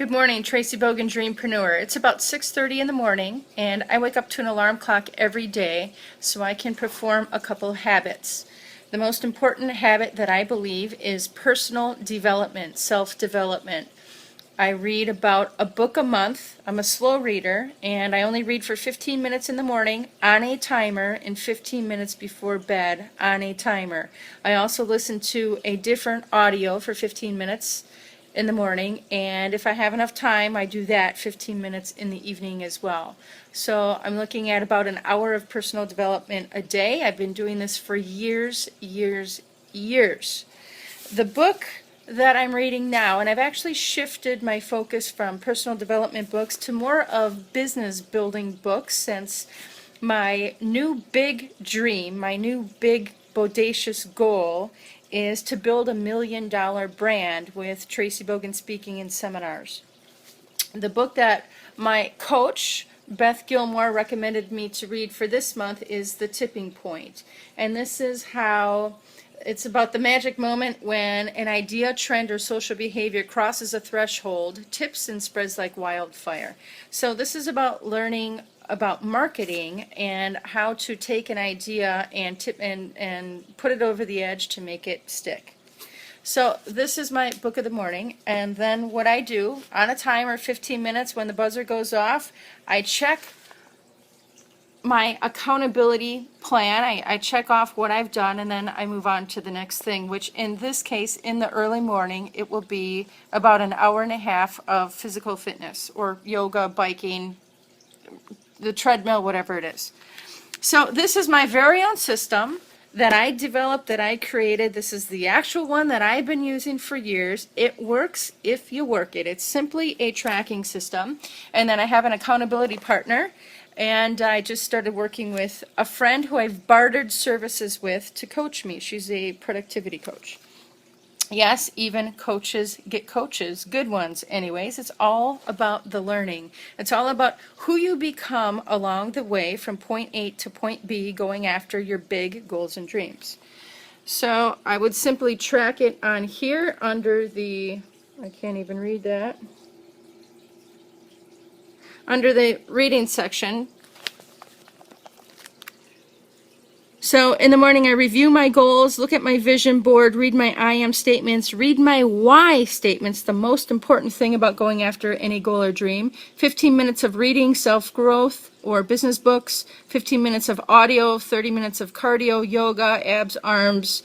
Good morning, Traci Bogan, Dreampreneur. It's about 6:30 in the morning, and I wake up to an alarm clock every day so I can perform a couple habits. The most important habit that I believe is personal development, self-development. I read about a book a month. I'm a slow reader, and I only read for 15 minutes in the morning on a timer and 15 minutes before bed on a timer. I also listen to a different audio for 15 minutes in the morning, and if I have enough time, I do that 15 minutes in the evening as well. So I'm looking at about an hour of personal development a day. I've been doing this for years. The book that I'm reading now, and I've actually shifted my focus from personal development books to more of business building books, since my new big dream, my new big bodacious goal is to build a $1 million brand with Traci Bogan speaking in seminars. The book that my coach, Beth Gilmore, recommended me to read for this month is The Tipping Point. And this is how it's about the magic moment when an idea, trend, or social behavior crosses a threshold, tips and spreads like wildfire. So this is about learning about marketing and how to take an idea and tip and put it over the edge to make it stick. So this is my book of the morning, and then what I do on a timer, 15 minutes, when the buzzer goes off, I check my accountability plan. I check off what I've done, and then I move on to the next thing, which in this case, in the early morning, it will be about an hour and a half of physical fitness or yoga, biking, the treadmill, whatever it is. So this is my very own system that I developed, that I created. This is the actual one that I've been using for years. It works if you work it. It's simply a tracking system. And then I have an accountability partner, and I just started working with a friend who I've bartered services with to coach me. She's a productivity coach. Yes, even coaches get coaches, good ones anyways. It's all about the learning. It's all about who you become along the way from point A to point B, going after your big goals and dreams. So I would simply track it on here under the, I can't even read that, under the reading section. So in the morning, I review my goals, look at my vision board, read my I am statements, read my why statements, the most important thing about going after any goal or dream. 15 minutes of reading, self-growth or business books, 15 minutes of audio, 30 minutes of cardio, yoga, abs, arms,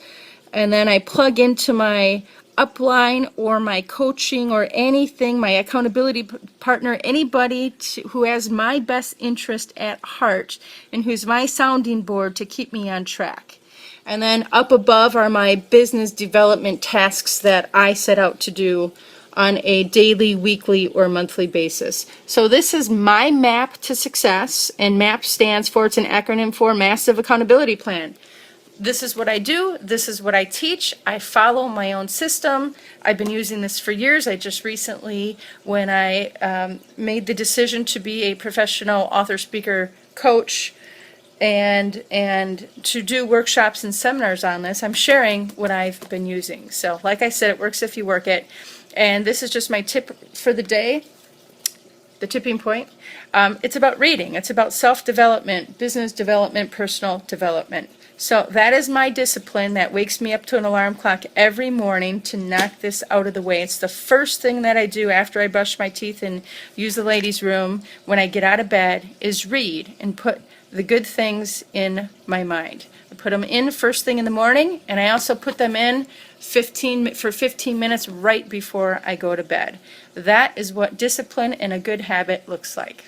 and then I plug into my upline or my coaching or anything, my accountability partner, anybody who has my best interest at heart and who's my sounding board to keep me on track. And then up above are my business development tasks that I set out to do on a daily, weekly, or monthly basis. So this is my map to success, and MAP stands for, it's an acronym for Massive Accountability Plan. This is what I do. This is what I teach. I follow my own system. I've been using this for years. I just recently, when I made the decision to be a professional author, speaker, coach, and to do workshops and seminars on this, I'm sharing what I've been using. So like I said, it works if you work it. And this is just my tip for the day, the tipping point. It's about reading. It's about self-development, business development, personal development. So that is my discipline that wakes me up to an alarm clock every morning to knock this out of the way. It's the first thing that I do after I brush my teeth and use the ladies' room when I get out of bed is read and put the good things in my mind. I put them in first thing in the morning, and I also put them in for 15 minutes right before I go to bed. That is what discipline and a good habit looks like.